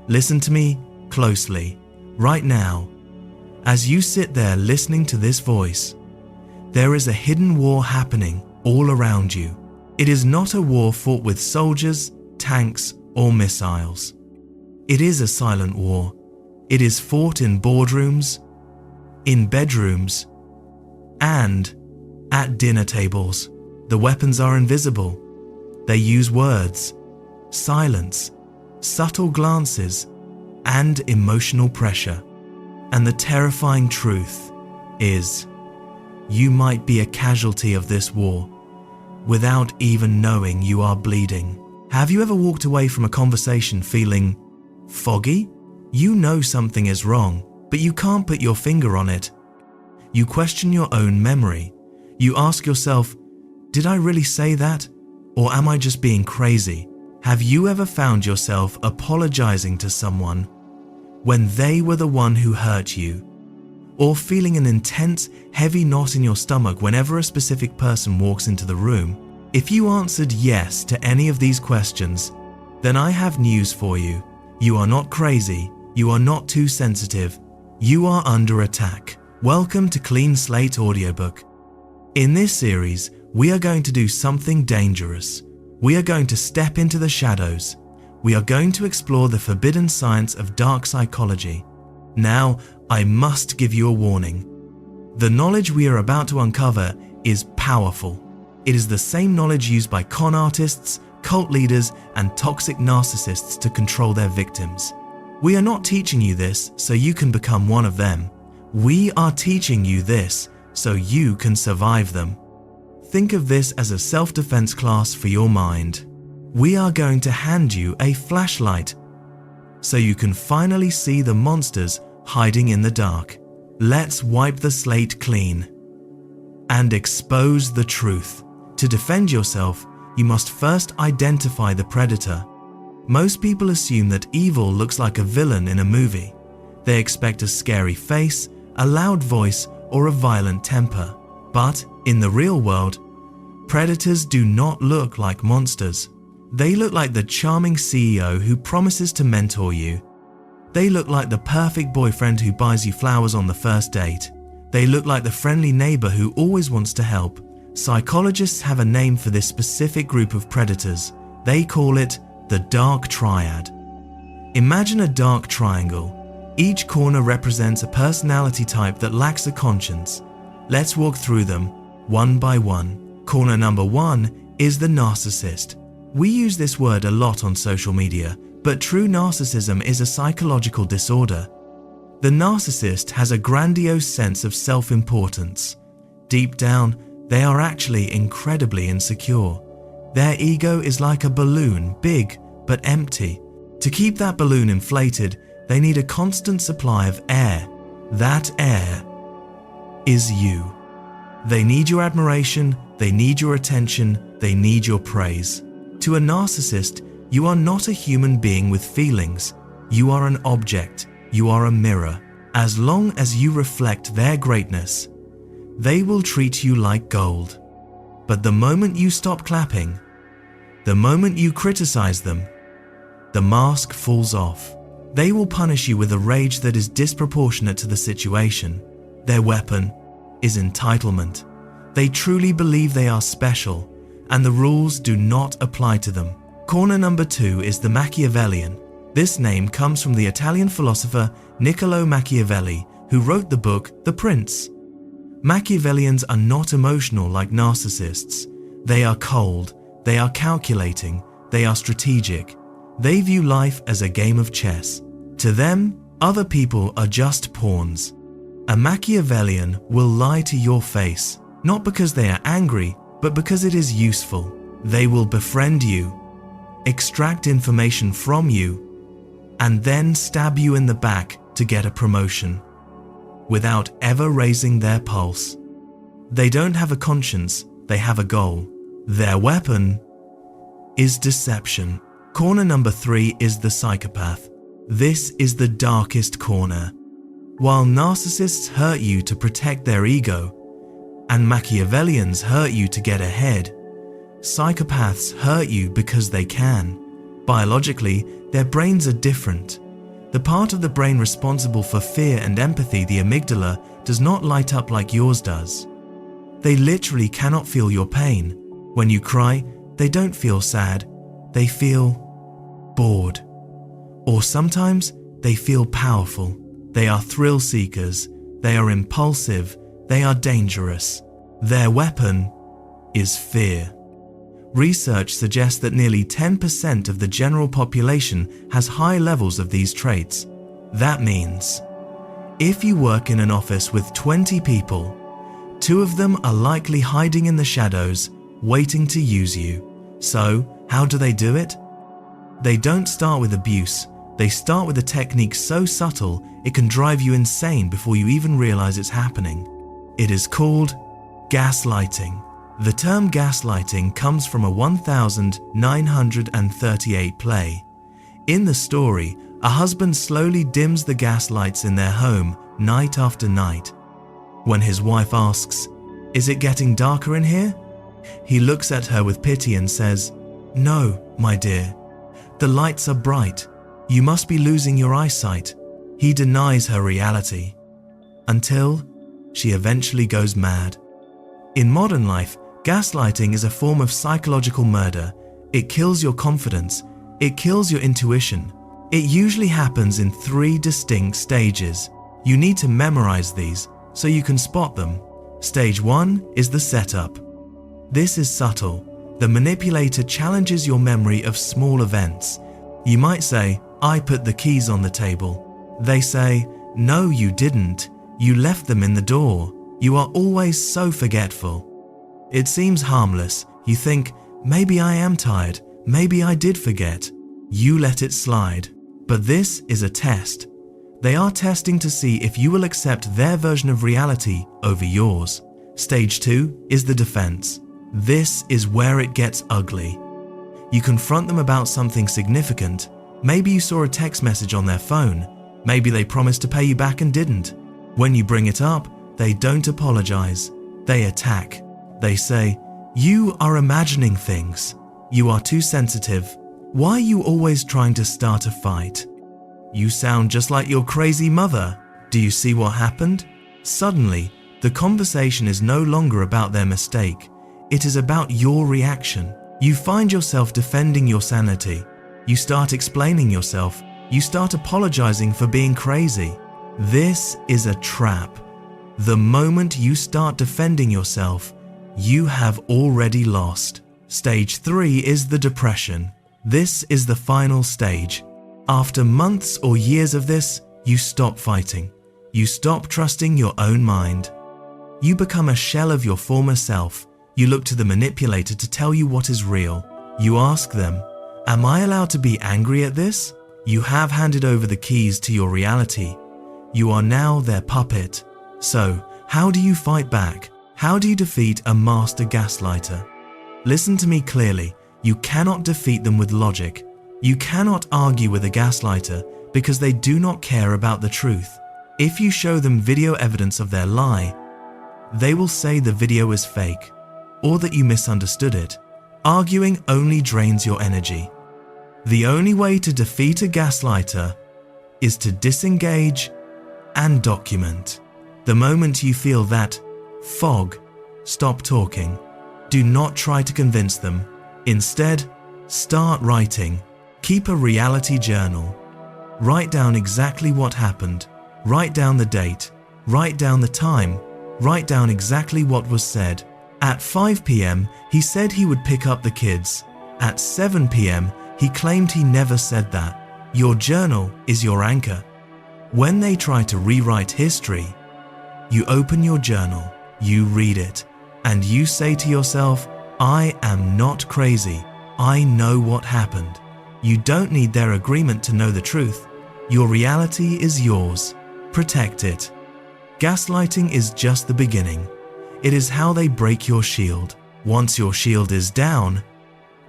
Listen to me closely, right now. As you sit there listening to this voice, there is a hidden war happening all around you. It is not a war fought with soldiers, tanks, or missiles. It is a silent war. It is fought in boardrooms, in bedrooms, and at dinner tables. The weapons are invisible. They use words, silence, subtle glances, and emotional pressure. And the terrifying truth is, you might be a casualty of this war without even knowing you are bleeding. Have you ever walked away from a conversation feeling foggy? You know something is wrong, but you can't put your finger on it. You question your own memory. You ask yourself, did I really say that? Or am I just being crazy? Have you ever found yourself apologizing to someone when they were the one who hurt you? Or feeling an intense, heavy knot in your stomach whenever a specific person walks into the room? If you answered yes to any of these questions, then I have news for you. You are not crazy. You are not too sensitive. You are under attack. Welcome to Clean Slate Audiobook. In this series, we are going to do something dangerous. We are going to step into the shadows. We are going to explore the forbidden science of dark psychology. Now, I must give you a warning. The knowledge we are about to uncover is powerful. It is the same knowledge used by con artists, cult leaders, and toxic narcissists to control their victims. We are not teaching you this so you can become one of them. We are teaching you this so you can survive them. Think of this as a self-defense class for your mind. We are going to hand you a flashlight so you can finally see the monsters hiding in the dark. Let's wipe the slate clean and expose the truth. To defend yourself, you must first identify the predator. Most people assume that evil looks like a villain in a movie. They expect a scary face, a loud voice, or a violent temper. But in the real world, predators do not look like monsters. They look like the charming CEO who promises to mentor you. They look like the perfect boyfriend who buys you flowers on the first date. They look like the friendly neighbor who always wants to help. Psychologists have a name for this specific group of predators. They call it the Dark Triad. Imagine a dark triangle. Each corner represents a personality type that lacks a conscience. Let's walk through them, one by one. Corner number 1 is the narcissist. We use this word a lot on social media, but true narcissism is a psychological disorder. The narcissist has a grandiose sense of self-importance. Deep down, they are actually incredibly insecure. Their ego is like a balloon, big but empty. To keep that balloon inflated, they need a constant supply of air. That air is you. They need your admiration, they need your attention, they need your praise. To a narcissist, you are not a human being with feelings. You are an object. You are a mirror. As long as you reflect their greatness, they will treat you like gold. But the moment you stop clapping, the moment you criticize them, the mask falls off. They will punish you with a rage that is disproportionate to the situation. Their weapon is entitlement. They truly believe they are special, and the rules do not apply to them. Corner number 2 is the Machiavellian. This name comes from the Italian philosopher Niccolo Machiavelli, who wrote the book The Prince. Machiavellians are not emotional like narcissists. They are cold, they are calculating, they are strategic. They view life as a game of chess. To them, other people are just pawns. A Machiavellian will lie to your face, not because they are angry, but because it is useful. They will befriend you, extract information from you, and then stab you in the back to get a promotion, without ever raising their pulse. They don't have a conscience, they have a goal. Their weapon is deception. Corner number 3 is the psychopath. This is the darkest corner. While narcissists hurt you to protect their ego, and Machiavellians hurt you to get ahead, psychopaths hurt you because they can. Biologically, their brains are different. The part of the brain responsible for fear and empathy, the amygdala, does not light up like yours does. They literally cannot feel your pain. When you cry, they don't feel sad, they feel bored. Or sometimes they feel powerful. They are thrill seekers, they are impulsive, they are dangerous. Their weapon is fear. Research suggests that nearly 10% of the general population has high levels of these traits. That means, if you work in an office with 20 people, 2 of them are likely hiding in the shadows, waiting to use you. So, how do they do it? They don't start with abuse. They start with a technique so subtle it can drive you insane before you even realize it's happening. It is called gaslighting. The term gaslighting comes from a 1938 play. In the story, a husband slowly dims the gas lights in their home night after night. When his wife asks, "Is it getting darker in here?" he looks at her with pity and says, "No, my dear. The lights are bright. You must be losing your eyesight." He denies her reality until she eventually goes mad. In modern life, gaslighting is a form of psychological murder. It kills your confidence. It kills your intuition. It usually happens in 3 distinct stages. You need to memorize these so you can spot them. Stage 1 is the setup. This is subtle. The manipulator challenges your memory of small events. You might say, "I put the keys on the table." They say, "No, you didn't. You left them in the door. You are always so forgetful." It seems harmless. You think, "Maybe I am tired. Maybe I did forget." You let it slide. But this is a test. They are testing to see if you will accept their version of reality over yours. Stage 2 is the defense. This is where it gets ugly. You confront them about something significant. Maybe you saw a text message on their phone. Maybe they promised to pay you back and didn't. When you bring it up, they don't apologize. They attack. They say, "You are imagining things. You are too sensitive. Why are you always trying to start a fight? You sound just like your crazy mother. Do you see what happened?" Suddenly, the conversation is no longer about their mistake. It is about your reaction. You find yourself defending your sanity. You start explaining yourself. You start apologizing for being crazy. This is a trap. The moment you start defending yourself, you have already lost. Stage 3 is the depression. This is the final stage. After months or years of this, you stop fighting. You stop trusting your own mind. You become a shell of your former self. You look to the manipulator to tell you what is real. You ask them, "Am I allowed to be angry at this?" You have handed over the keys to your reality. You are now their puppet. So, how do you fight back? How do you defeat a master gaslighter? Listen to me clearly. You cannot defeat them with logic. You cannot argue with a gaslighter because they do not care about the truth. If you show them video evidence of their lie, they will say the video is fake or that you misunderstood it. Arguing only drains your energy. The only way to defeat a gaslighter is to disengage and document. The moment you feel that fog, stop talking. Do not try to convince them. Instead, start writing. Keep a reality journal. Write down exactly what happened. Write down the date. Write down the time. Write down exactly what was said. At 5 p.m., he said he would pick up the kids. At 7 p.m., he claimed he never said that. Your journal is your anchor. When they try to rewrite history, you open your journal, you read it, and you say to yourself, "I am not crazy. I know what happened." You don't need their agreement to know the truth. Your reality is yours. Protect it. Gaslighting is just the beginning. It is how they break your shield. Once your shield is down,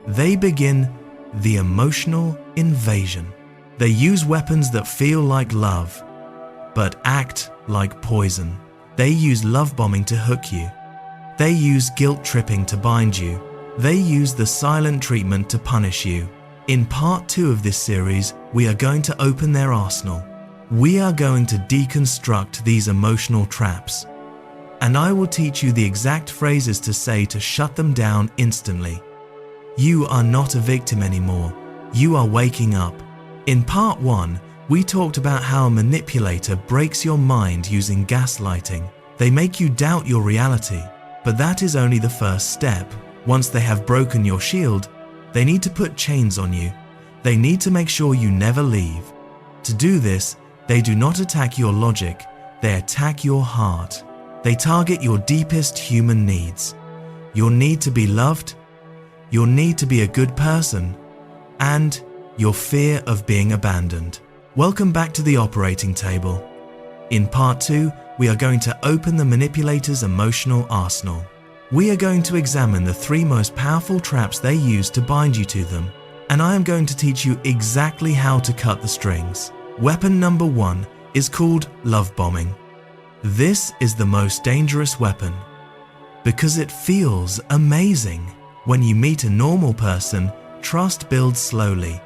they begin the emotional invasion. They use weapons that feel like love, but act like poison. They use love bombing to hook you. They use guilt tripping to bind you. They use the silent treatment to punish you. In part 2 of this series, we are going to open their arsenal. We are going to deconstruct these emotional traps. And I will teach you the exact phrases to say to shut them down instantly. You are not a victim anymore. You are waking up. In part 1, we talked about how a manipulator breaks your mind using gaslighting. They make you doubt your reality, but that is only the first step. Once they have broken your shield, they need to put chains on you. They need to make sure you never leave. To do this, they do not attack your logic, they attack your heart. They target your deepest human needs. Your need to be loved, your need to be a good person, and your fear of being abandoned. Welcome back to the operating table. In part 2, we are going to open the manipulator's emotional arsenal. We are going to examine the 3 most powerful traps they use to bind you to them, and I am going to teach you exactly how to cut the strings. Weapon number 1 is called love bombing. This is the most dangerous weapon because it feels amazing. When you meet a normal person, trust builds slowly.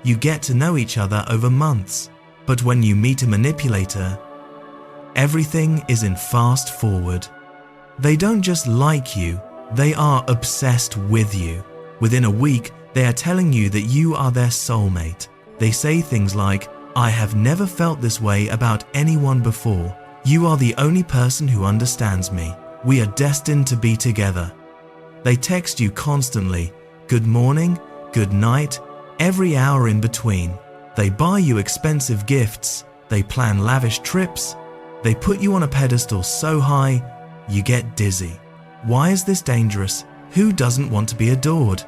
You get to know each other over months. But when you meet a manipulator, everything is in fast forward. They don't just like you, they are obsessed with you. Within a week, they are telling you that you are their soulmate. They say things like, I have never felt this way about anyone before. You are the only person who understands me. We are destined to be together. They text you constantly, good morning, good night, every hour in between. They buy you expensive gifts. They plan lavish trips. They put you on a pedestal so high, you get dizzy. Why is this dangerous? Who doesn't want to be adored?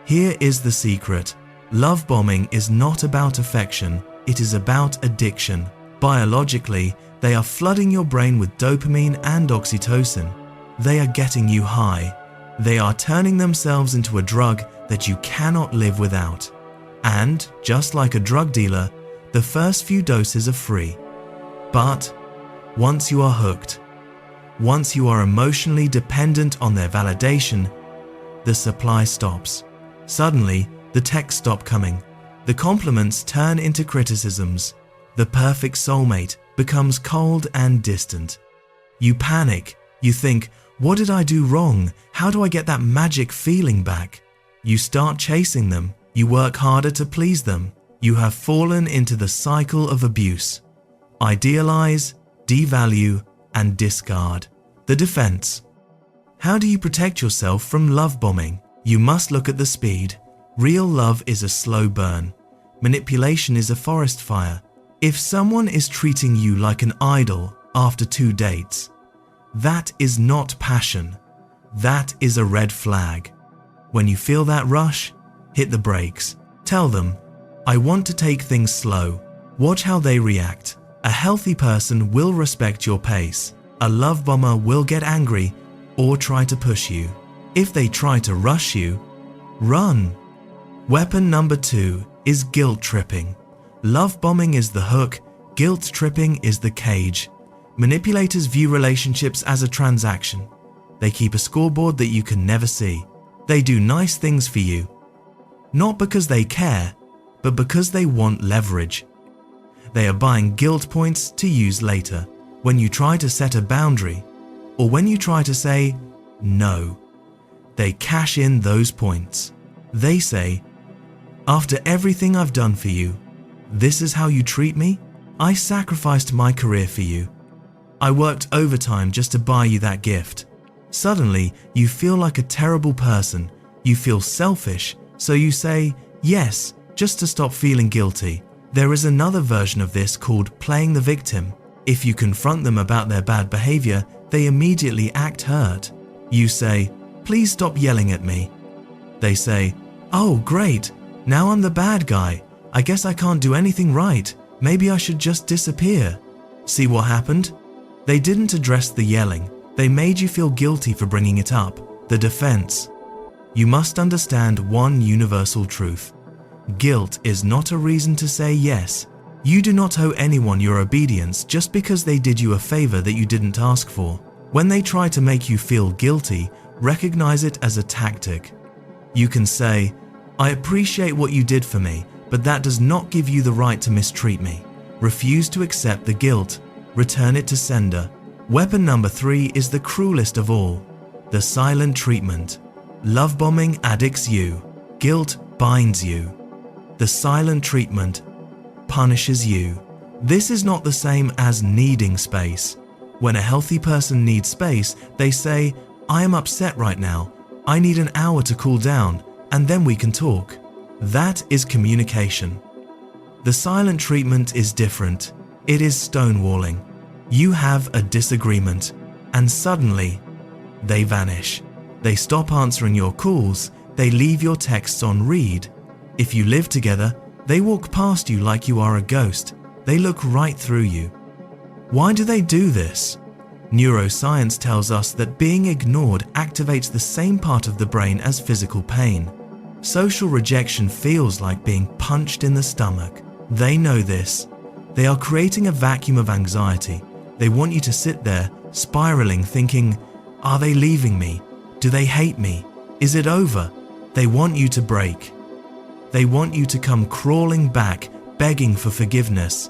Here is the secret. Love bombing is not about affection, it is about addiction. Biologically, they are flooding your brain with dopamine and oxytocin. They are getting you high. They are turning themselves into a drug that you cannot live without. And, just like a drug dealer, the first few doses are free. But once you are hooked, once you are emotionally dependent on their validation, the supply stops. Suddenly, the texts stop coming. The compliments turn into criticisms. The perfect soulmate becomes cold and distant. You panic. You think, what did I do wrong? How do I get that magic feeling back? You start chasing them. You work harder to please them. You have fallen into the cycle of abuse. Idealize, devalue, and discard. The defense. How do you protect yourself from love bombing? You must look at the speed. Real love is a slow burn. Manipulation is a forest fire. If someone is treating you like an idol after 2 dates, that is not passion. That is a red flag. When you feel that rush, hit the brakes. Tell them, I want to take things slow. Watch how they react. A healthy person will respect your pace. A love bomber will get angry or try to push you. If they try to rush you, run. Weapon number 2 is guilt tripping. Love bombing is the hook, guilt tripping is the cage. Manipulators view relationships as a transaction. They keep a scoreboard that you can never see. They do nice things for you, not because they care, but because they want leverage. They are buying guilt points to use later. When you try to set a boundary, or when you try to say no, they cash in those points. They say, after everything I've done for you, this is how you treat me? I sacrificed my career for you. I worked overtime just to buy you that gift. Suddenly, you feel like a terrible person. You feel selfish, so you say yes, just to stop feeling guilty. There is another version of this called playing the victim. If you confront them about their bad behavior, they immediately act hurt. You say, please stop yelling at me. They say, oh great, now I'm the bad guy. I guess I can't do anything right. Maybe I should just disappear. See what happened? They didn't address the yelling. They made you feel guilty for bringing it up. The defense. You must understand one universal truth. Guilt is not a reason to say yes. You do not owe anyone your obedience just because they did you a favor that you didn't ask for. When they try to make you feel guilty, recognize it as a tactic. You can say, I appreciate what you did for me, but that does not give you the right to mistreat me. Refuse to accept the guilt. Return it to sender. Weapon number 3 is the cruelest of all. The silent treatment. Love bombing addicts you. Guilt binds you. The silent treatment punishes you. This is not the same as needing space. When a healthy person needs space, they say, I am upset right now. I need an hour to cool down, and then we can talk. That is communication. The silent treatment is different. It is stonewalling. You have a disagreement, and suddenly, they vanish. They stop answering your calls. They leave your texts on read. If you live together, they walk past you like you are a ghost. They look right through you. Why do they do this? Neuroscience tells us that being ignored activates the same part of the brain as physical pain. Social rejection feels like being punched in the stomach. They know this. They are creating a vacuum of anxiety. They want you to sit there, spiraling, thinking, are they leaving me? Do they hate me? Is it over? They want you to break. They want you to come crawling back, begging for forgiveness.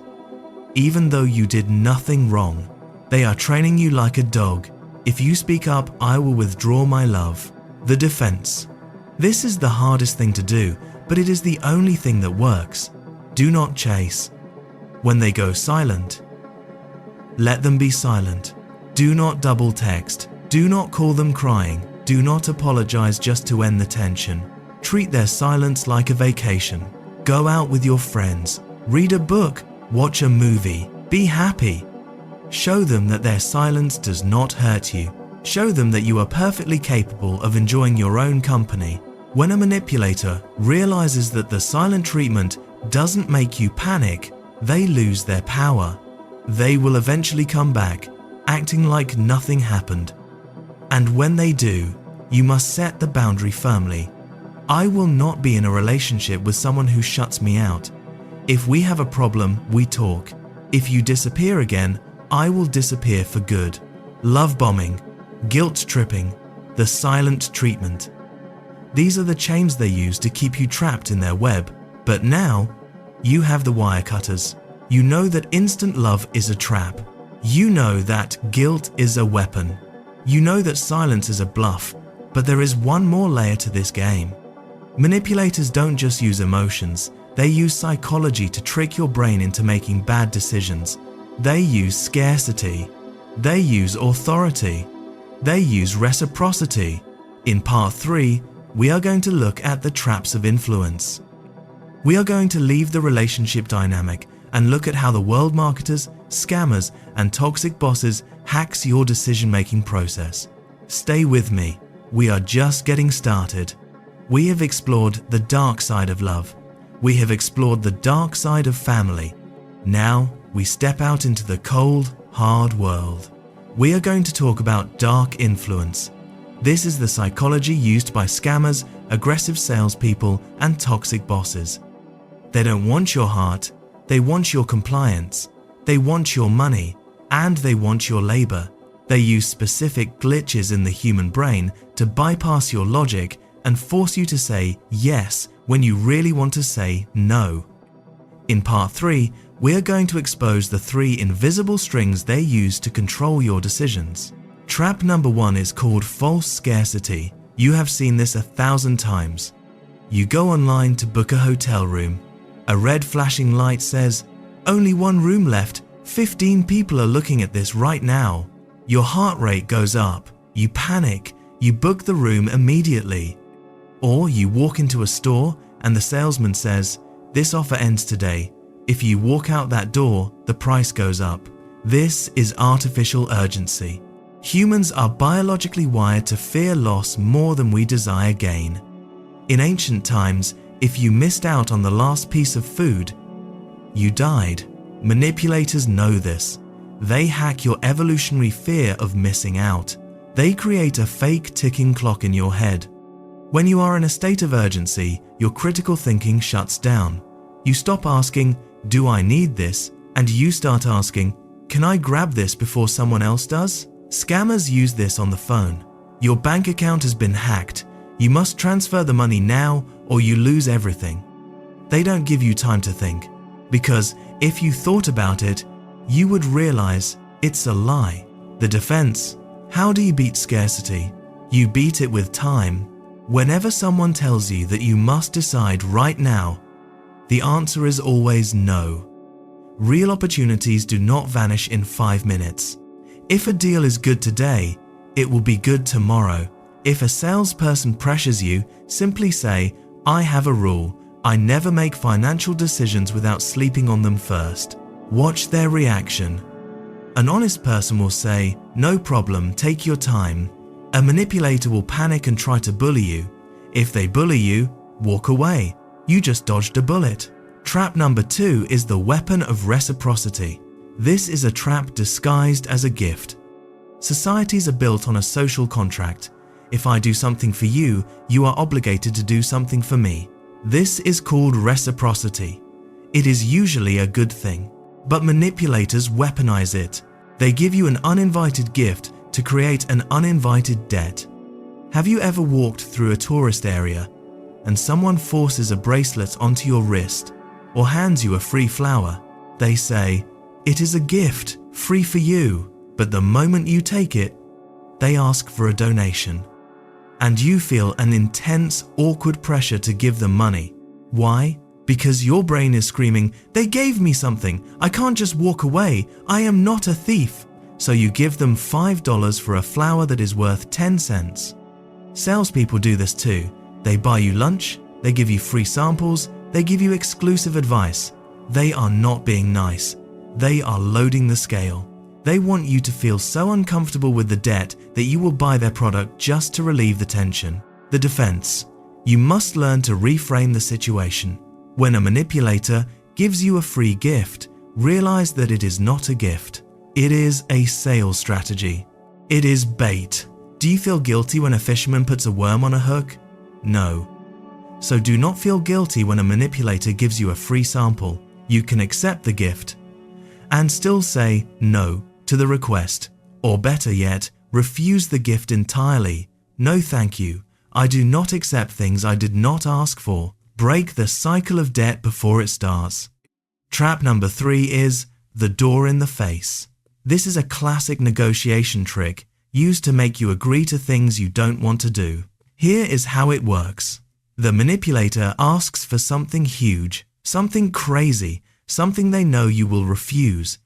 Even though you did nothing wrong, they are training you like a dog. If you speak up, I will withdraw my love. The defense. This is the hardest thing to do, but it is the only thing that works. Do not chase. When they go silent, let them be silent. Do not double text. Do not call them crying. Do not apologize just to end the tension. Treat their silence like a vacation. Go out with your friends. Read a book. Watch a movie. Be happy. Show them that their silence does not hurt you. Show them that you are perfectly capable of enjoying your own company. When a manipulator realizes that the silent treatment doesn't make you panic, they lose their power. They will eventually come back, acting like nothing happened. And when they do, you must set the boundary firmly. I will not be in a relationship with someone who shuts me out. If we have a problem, we talk. If you disappear again, I will disappear for good. Love bombing, guilt tripping, the silent treatment. These are the chains they use to keep you trapped in their web. But now, you have the wire cutters. You know that instant love is a trap. You know that guilt is a weapon. You know that silence is a bluff. But there is one more layer to this game. Manipulators don't just use emotions. They use psychology to trick your brain into making bad decisions. They use scarcity. They use authority. They use reciprocity. In part 3, we are going to look at the traps of influence. We are going to leave the relationship dynamic and look at how the world marketers, scammers, and toxic bosses hacks your decision-making process. Stay with me. We are just getting started. We have explored the dark side of love. We have explored the dark side of family. Now we step out into the cold, hard world. We are going to talk about dark influence. This is the psychology used by scammers, aggressive salespeople, and toxic bosses. They don't want your heart, they want your compliance, they want your money, and they want your labor. They use specific glitches in the human brain to bypass your logic and force you to say yes when you really want to say no. In part 3, we are going to expose the 3 invisible strings they use to control your decisions. Trap number 1 is called false scarcity. You have seen this 1,000 times. You go online to book a hotel room. A red flashing light says, "Only 1 room left. 15 people are looking at this right now." Your heart rate goes up. You panic. You book the room immediately. Or you walk into a store and the salesman says, "This offer ends today. If you walk out that door, the price goes up." This is artificial urgency. Humans are biologically wired to fear loss more than we desire gain. In ancient times, if you missed out on the last piece of food, you died. Manipulators know this. They hack your evolutionary fear of missing out. They create a fake ticking clock in your head. When you are in a state of urgency, your critical thinking shuts down. You stop asking, "Do I need this?" and you start asking, "Can I grab this before someone else does?" Scammers use this on the phone. Your bank account has been hacked. You must transfer the money now or you lose everything. They don't give you time to think, because if you thought about it, you would realize it's a lie. The defense. How do you beat scarcity? You beat it with time. Whenever someone tells you that you must decide right now, the answer is always no. Real opportunities do not vanish in 5 minutes. If a deal is good today, it will be good tomorrow. If a salesperson pressures you, simply say, "I have a rule. I never make financial decisions without sleeping on them first." Watch their reaction. An honest person will say, "No problem, take your time." A manipulator will panic and try to bully you. If they bully you, walk away. You just dodged a bullet. Trap number 2 is the weapon of reciprocity. This is a trap disguised as a gift. Societies are built on a social contract. If I do something for you, you are obligated to do something for me. This is called reciprocity. It is usually a good thing, but manipulators weaponize it. They give you an uninvited gift to create an uninvited debt. Have you ever walked through a tourist area and someone forces a bracelet onto your wrist or hands you a free flower? They say, "It is a gift, free for you," but the moment you take it, they ask for a donation. And you feel an intense, awkward pressure to give them money. Why? Because your brain is screaming, "They gave me something, I can't just walk away, I am not a thief." So you give them $5 for a flower that is worth 10 cents. Salespeople do this too. They buy you lunch, they give you free samples, they give you exclusive advice. They are not being nice. They are loading the scale. They want you to feel so uncomfortable with the debt that you will buy their product just to relieve the tension. The defense. You must learn to reframe the situation. When a manipulator gives you a free gift, realize that it is not a gift. It is a sales strategy. It is bait. Do you feel guilty when a fisherman puts a worm on a hook? No. So do not feel guilty when a manipulator gives you a free sample. You can accept the gift and still say no to the request, or better yet, refuse the gift entirely. No thank you. I do not accept things I did not ask for. Break the cycle of debt before it starts. Trap number 3 is the door in the face. This is a classic negotiation trick used to make you agree to things you don't want to do. Here is how it works. The manipulator asks for something huge, something crazy, something they know you will refuse.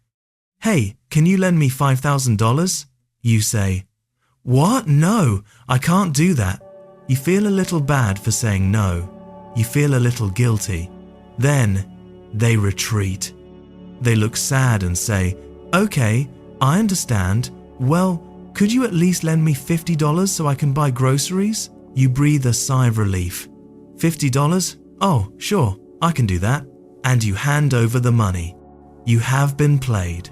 "Hey, can you lend me $5,000? You say, "What? No, I can't do that." You feel a little bad for saying no. You feel a little guilty. Then they retreat. They look sad and say, "Okay, I understand. Well, could you at least lend me $50 so I can buy groceries?" You breathe a sigh of relief. $50? Oh, sure, I can do that. And you hand over the money. You have been played.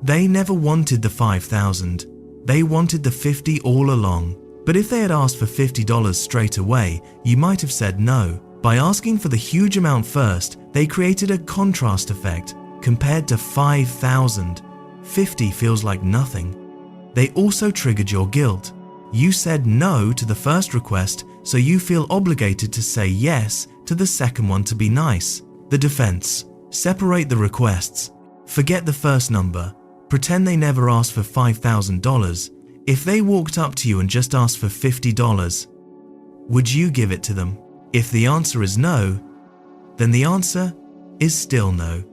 They never wanted the $5,000. They wanted the $50 all along. But if they had asked for $50 straight away, you might have said no. By asking for the huge amount first, they created a contrast effect. Compared to $5,000, $50 feels like nothing. They also triggered your guilt. You said no to the first request, so you feel obligated to say yes to the second one to be nice. The defense. Separate the requests. Forget the first number. Pretend they never asked for $5,000. If they walked up to you and just asked for $50, would you give it to them? If the answer is no, then the answer is still no.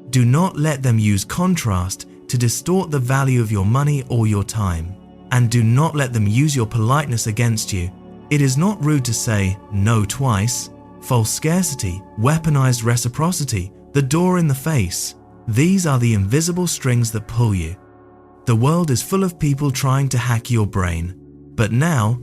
Do not let them use contrast to distort the value of your money or your time. And do not let them use your politeness against you. It is not rude to say no twice. False scarcity, weaponized reciprocity, the door in the face. These are the invisible strings that pull you. The world is full of people trying to hack your brain. But now,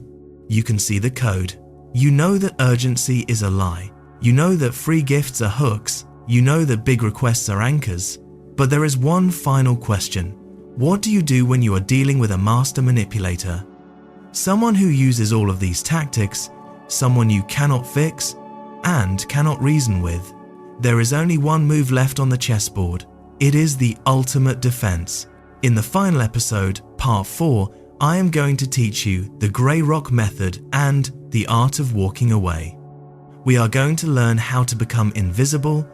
you can see the code. You know that urgency is a lie. You know that free gifts are hooks. You know that big requests are anchors. But there is one final question. What do you do when you are dealing with a master manipulator? Someone who uses all of these tactics, someone you cannot fix and cannot reason with. There is only one move left on the chessboard. It is the ultimate defense. In the final episode, part 4, I am going to teach you the Grey Rock method and the art of walking away. we are going to learn how to become invisible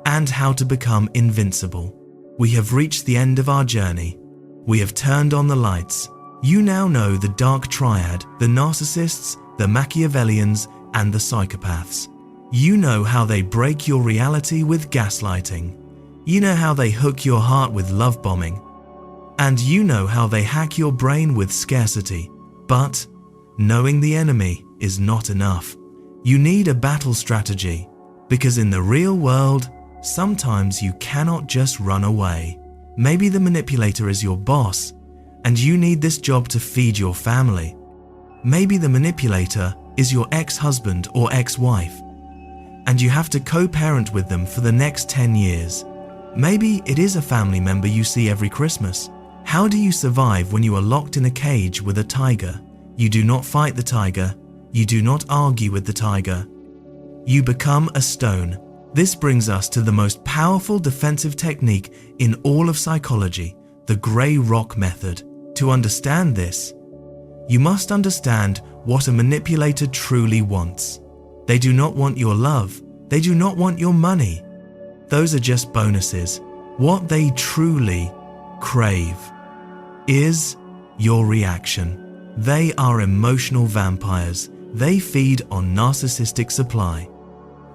and how to become invincible. We have reached the end of our journey. We have turned on the lights. You now know the Dark Triad, the Narcissists, the Machiavellians, and the Psychopaths. You know how they break your reality with gaslighting. You know how they hook your heart with love bombing. And you know how they hack your brain with scarcity. But knowing the enemy is not enough. You need a battle strategy, because in the real world, sometimes you cannot just run away. Maybe the manipulator is your boss, and you need this job to feed your family. Maybe the manipulator is your ex-husband or ex-wife, and you have to co-parent with them for the next 10 years. Maybe it is a family member you see every Christmas. How do you survive when you are locked in a cage with a tiger? You do not fight the tiger. You do not argue with the tiger. You become a stone. This brings us to the most powerful defensive technique in all of psychology, the gray rock method. To understand this, you must understand what a manipulator truly wants. They do not want your love. They do not want your money. Those are just bonuses. What they truly crave is your reaction. They are emotional vampires. They feed on narcissistic supply.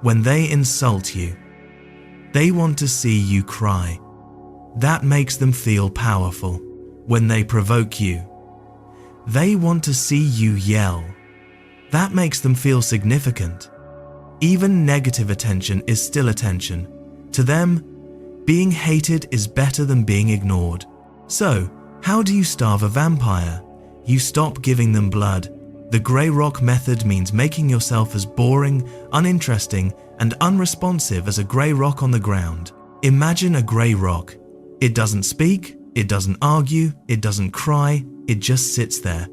When they insult you, they want to see you cry. That makes them feel powerful. When they provoke you, they want to see you yell. That makes them feel significant. Even negative attention is still attention. To them, being hated is better than being ignored. So, how do you starve a vampire? You stop giving them blood. The grey rock method means making yourself as boring, uninteresting, and unresponsive as a grey rock on the ground. Imagine a grey rock. It doesn't speak, it doesn't argue, it doesn't cry, it just sits there.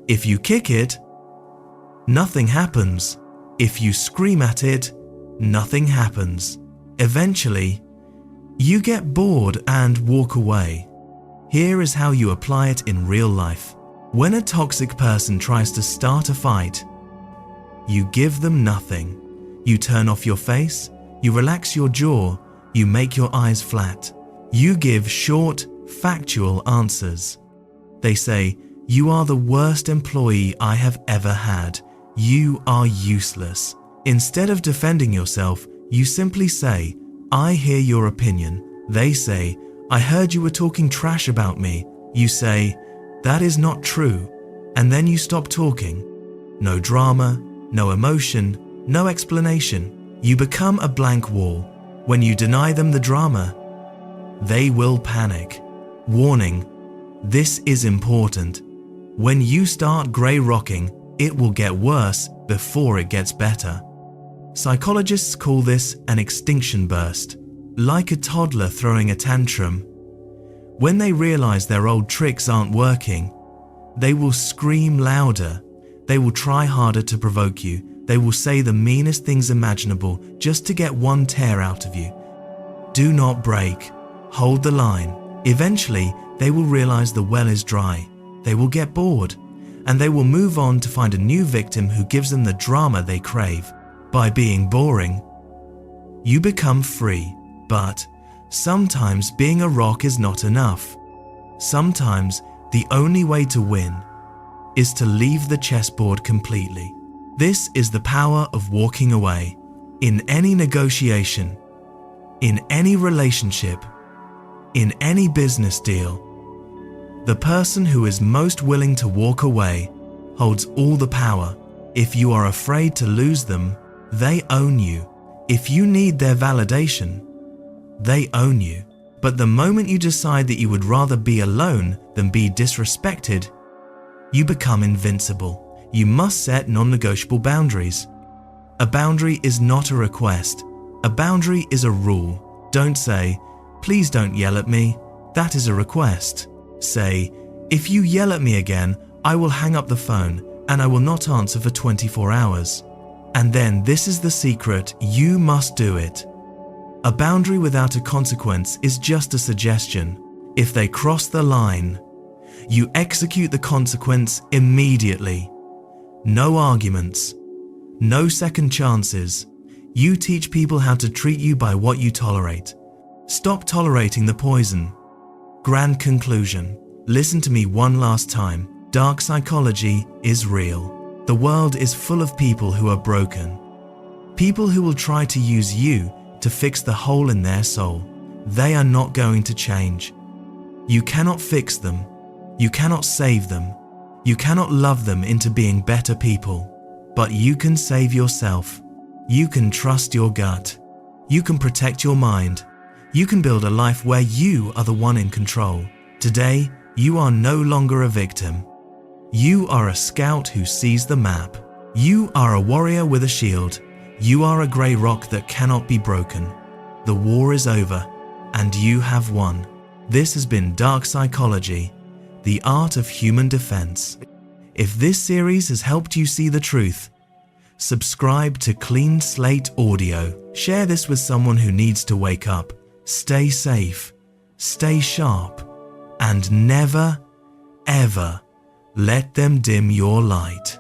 If you kick it, nothing happens. If you scream at it, nothing happens. Eventually, you get bored and walk away. Here is how you apply it in real life. When a toxic person tries to start a fight, you give them nothing. You turn off your face, you relax your jaw, you make your eyes flat. You give short, factual answers. They say, "You are the worst employee I have ever had. You are useless." Instead of defending yourself, you simply say, "I hear your opinion." They say, "I heard you were talking trash about me." You say, "That is not true." And then you stop talking. No drama, no emotion, no explanation. You become a blank wall. When you deny them the drama, they will panic. Warning, this is important. When you start grey rocking, it will get worse before it gets better. Psychologists call this an extinction burst, like a toddler throwing a tantrum. When they realize their old tricks aren't working, they will scream louder. They will try harder to provoke you. They will say the meanest things imaginable just to get one tear out of you. Do not break. Hold the line. Eventually, they will realize the well is dry. They will get bored, and they will move on to find a new victim who gives them the drama they crave. By being boring, you become free. But sometimes being a rock is not enough. Sometimes the only way to win is to leave the chessboard completely. This is the power of walking away. In any negotiation, in any relationship, in any business deal, the person who is most willing to walk away holds all the power. If you are afraid to lose them, they own you. If you need their validation, they own you. But the moment you decide that you would rather be alone than be disrespected, you become invincible. You must set non-negotiable boundaries. A boundary is not a request. A boundary is a rule. Don't say, "Please don't yell at me." That is a request. Say, "If you yell at me again, I will hang up the phone and I will not answer for 24 hours. And then this is the secret, you must do it. A boundary without a consequence is just a suggestion. If they cross the line, you execute the consequence immediately. No arguments, No second chances. You teach people how to treat you by what you tolerate. Stop tolerating the poison. Grand conclusion. Listen to me one last time. Dark psychology is real. The world is full of people who are broken. People who will try to use you to fix the hole in their soul. They are not going to change. You cannot fix them. You cannot save them. You cannot love them into being better people. But you can save yourself. You can trust your gut. You can protect your mind. You can build a life where you are the one in control. Today, you are no longer a victim. You are a scout who sees the map. You are a warrior with a shield. You are a grey rock that cannot be broken. The war is over, and you have won. This has been Dark Psychology, the art of human defense. If this series has helped you see the truth, subscribe to Clean Slate Audio. Share this with someone who needs to wake up. Stay safe, stay sharp, and never, ever let them dim your light.